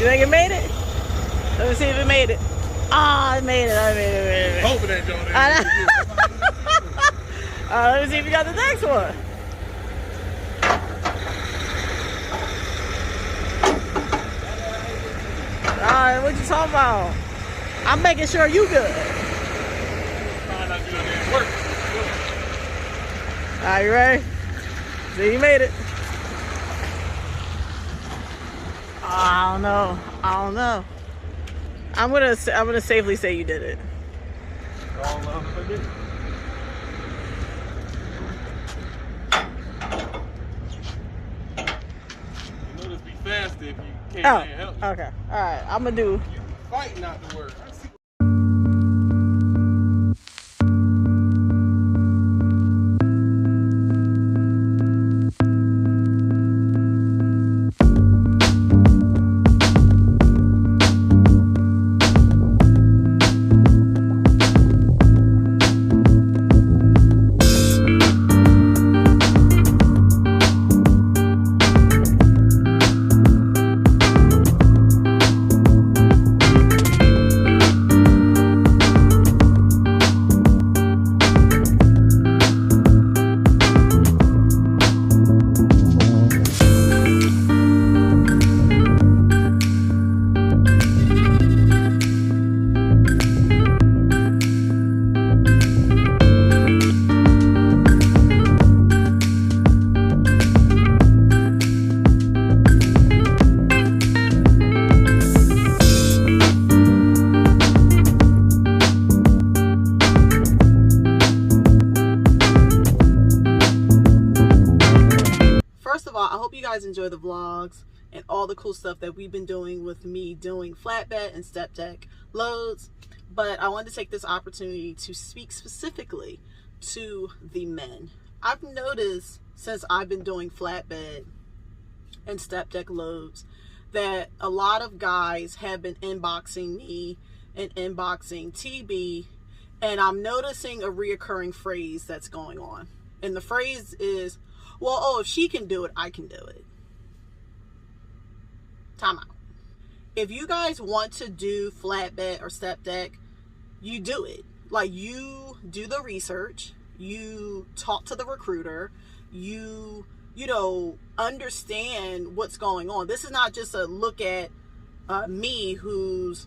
You think it made it? Let me see if it made it. Ah, it made it. I made it. Hoping that Joe didn't. Let me see if you got the next one. Alright, what you talking about? I'm making sure you good. Alright, you ready? See, you made it. I don't know. I'm gonna safely say you did it. You know this be faster if you can't help. Okay. Alright, I'm gonna do. You fight not to work. I hope you guys enjoy the vlogs and all the cool stuff that we've been doing with me doing flatbed and StepDeck loads. But I wanted to take this opportunity to speak specifically to the men. I've noticed since I've been doing flatbed and StepDeck loads that a lot of guys have been inboxing me and inboxing TB, and I'm noticing a reoccurring phrase that's going on. And the phrase is, well, oh, if she can do it, I can do it. Time out. If you guys want to do flatbed or StepDeck, you do it. Like, you do the research, you talk to the recruiter, you know, understand what's going on. This is not just a look at me, who's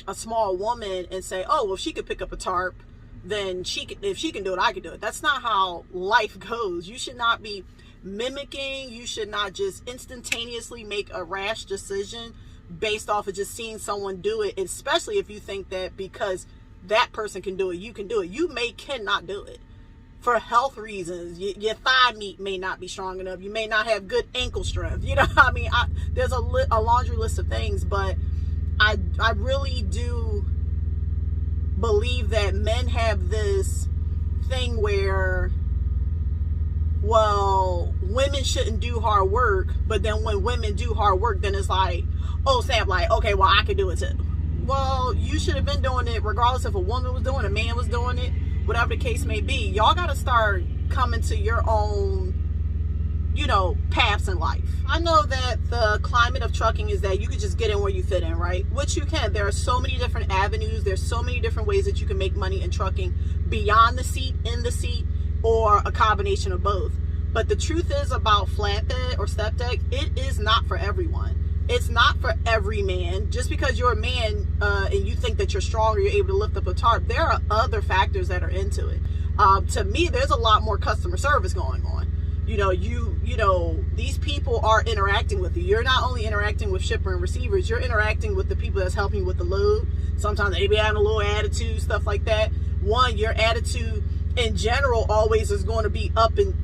a small woman, and say, oh, well, if she could pick up a tarp, then if she can do it, I can do it. That's not how life goes. You should not be mimicking. You should not just instantaneously make a rash decision based off of just seeing someone do it, especially if you think that because that person can do it, you can do it. You cannot do it for health reasons. Your thigh meat may not be strong enough. You may not have good ankle strength. You know, I mean, there's a laundry list of things, but I really do believe that men have this thing where, well, women shouldn't do hard work, but then when women do hard work, then it's like, oh, Sam, like, okay, well, I can do it too. Well, you should have been doing it regardless if a woman was doing it, a man was doing it, whatever the case may be. Y'all got to start coming to your own, you know, paths in life. I know that the climate of trucking is that you can just get in where you fit in, right? Which you can. There are so many different avenues. There's so many different ways that you can make money in trucking, beyond the seat, in the seat, or a combination of both. But the truth is about flatbed or StepDeck, it is not for everyone. It's not for every man. Just because you're a man and you think that you're strong or you're able to lift up a tarp, there are other factors that are into it. To me, there's a lot more customer service going on. You know, these people are interacting with you. You're not only interacting with shipper and receivers, you're interacting with the people that's helping you with the load. Sometimes they be having a little attitude, stuff like that. One, your attitude in general always is going to be up and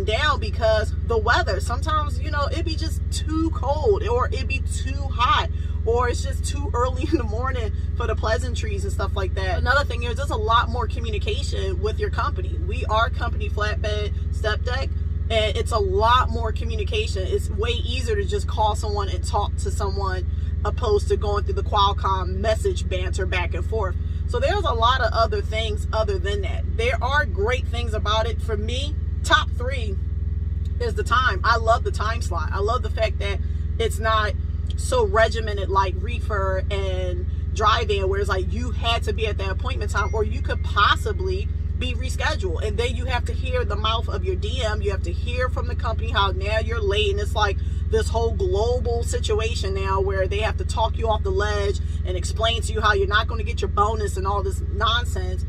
down because the weather. Sometimes, you know, it be just too cold, or it be too hot, or it's just too early in the morning for the pleasantries and stuff like that. Another thing is there's a lot more communication with your company. We are company flatbed StepDeck, and it's a lot more communication. It's way easier to just call someone and talk to someone opposed to going through the Qualcomm message banter back and forth. So there's a lot of other things other than that. There are great things about it. For me, top 3 is the time. I love the time slot. I love the fact that it's not so regimented like reefer and drive-in, where it's like you had to be at that appointment time, or you could possibly be rescheduled, and then you have to hear the mouth of your DM. You have to hear from the company how now you're late, and it's like this whole global situation now where they have to talk you off the ledge and explain to you how you're not going to get your bonus and all this nonsense.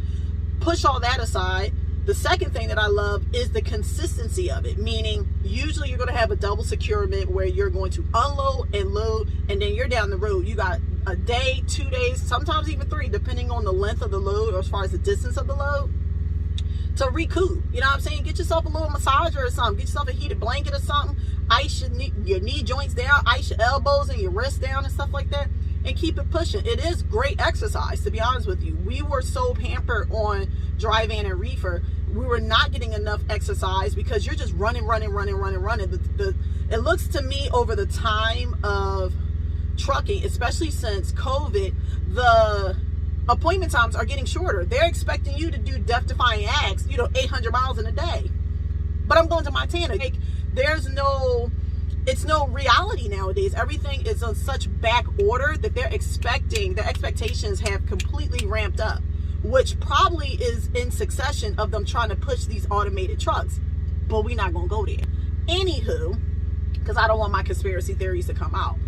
Push all that aside. The second thing that I love is the consistency of it, meaning usually you're going to have a double securement where you're going to unload and load, and then you're down the road. You got a day, 2 days, sometimes even 3, depending on the length of the load or as far as the distance of the load, to recoup. You know what I'm saying? Get yourself a little massager or something. Get yourself a heated blanket or something. Ice your knee joints down, ice your elbows and your wrists down and stuff like that, and keep it pushing. It is great exercise, to be honest with you. We were so pampered on drive-in and reefer. We were not getting enough exercise because you're just running. It looks to me over the time of trucking, especially since COVID, the appointment times are getting shorter. They're expecting you to do death-defying acts, 800 miles in a day. But I'm going to Montana. Like, it's no reality nowadays. Everything is on such back order that the expectations have completely ramped up, which probably is in succession of them trying to push these automated trucks. But we're not going to go there. Anywho, because I don't want my conspiracy theories to come out.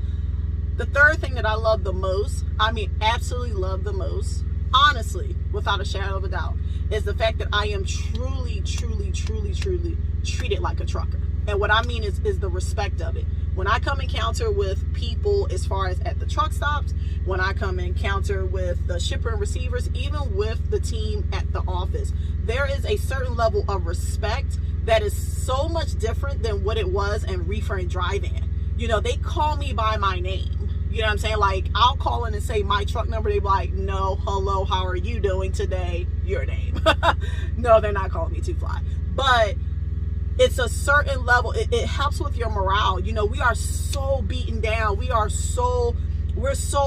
The third thing that I love the most, absolutely love the most, honestly, without a shadow of a doubt, is the fact that I am truly treated like a trucker. And what I mean is the respect of it. When I come encounter with people as far as at the truck stops, when I come encounter with the shipper and receivers, even with the team at the office, there is a certain level of respect that is so much different than what it was in reefer and drive-in. They call me by my name. You know what I'm saying? Like, I'll call in and say my truck number. They be like, no, hello, how are you doing today? Your name. No, they're not calling me Too Fly. But it's a certain level. It helps with your morale. We are so beaten down. We're so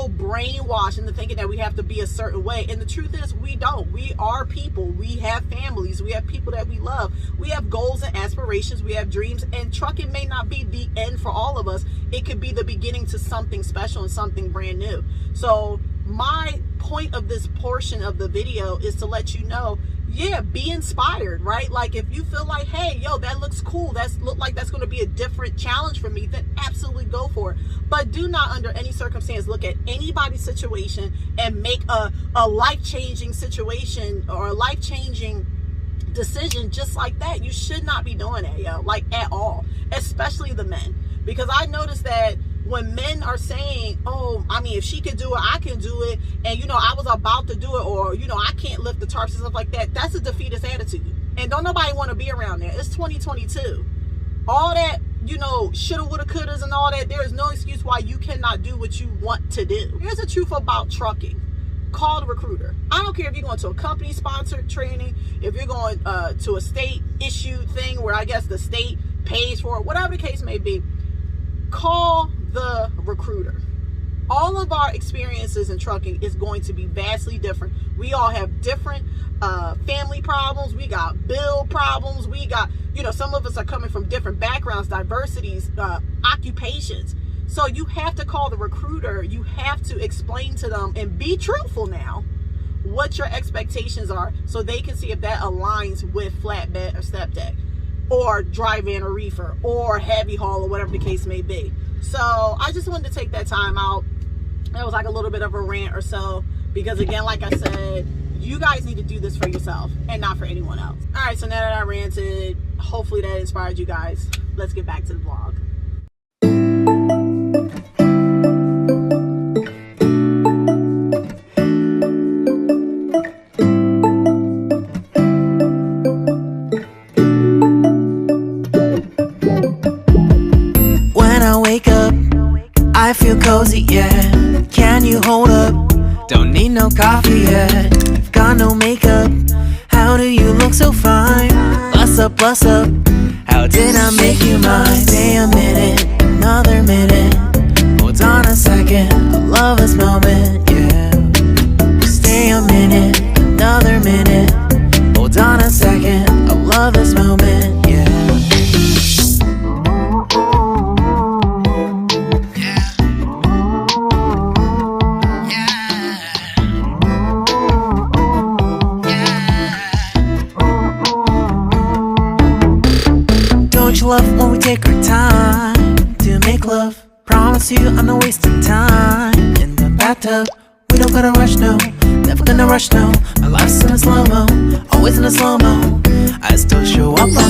brainwashed into thinking that we have to be a certain way. And the truth is, we don't. We are people. We have families. We have people that we love. We have goals and aspirations. We have dreams. And trucking may not be the end for all of us. It could be the beginning to something special and something brand new. So my point of this portion of the video is to let you know, yeah, be inspired, right? Like, if you feel like, hey, yo, that looks cool, that's going to be a different challenge for me, then absolutely go for it. But do not under any circumstance look at anybody's situation and make a life-changing situation or a life-changing decision just like that. You should not be doing that, yo, like, at all, especially the men. Because I noticed that when men are saying, oh, if she could do it, I can do it, and I was about to do it, or I can't lift the tarps and stuff like that, that's a defeatist attitude. And don't nobody want to be around that. It's 2022. All that, shoulda, woulda, couldas and all that, there is no excuse why you cannot do what you want to do. Here's the truth about trucking. Call the recruiter. I don't care if you're going to a company sponsored training, if you're going to a state issued thing where I guess the state pays for it, whatever the case may be. Call the recruiter. All of our experiences in trucking is going to be vastly different. We all have different family problems. We got bill problems. We got, some of us are coming from different backgrounds, diversities, occupations. So you have to call the recruiter. You have to explain to them and be truthful now what your expectations are, so they can see if that aligns with flatbed or StepDeck, or drive-in or reefer, or heavy haul, or whatever the case may be. So I just wanted to take that time out. That was like a little bit of a rant or so, because again, like I said, you guys need to do this for yourself and not for anyone else. All right, so now that I ranted, hopefully that inspired you guys. Let's get back to the vlog. I feel cozy, yeah. Can you hold up? Don't need no coffee yet. Got no makeup. How do you look so fine? Bust up, bust up. How did I make you mine? Stay a minute, another minute. Hold on a second, I love this moment, yeah. Stay a minute, another minute. Hold on a second, I love this moment, yeah. much love when we take our time to make love. Promise you I'm not wasting time in the bathtub. We don't gotta rush, no, never gonna rush, no. My life's in a slow-mo, always in a slow-mo. I still show up on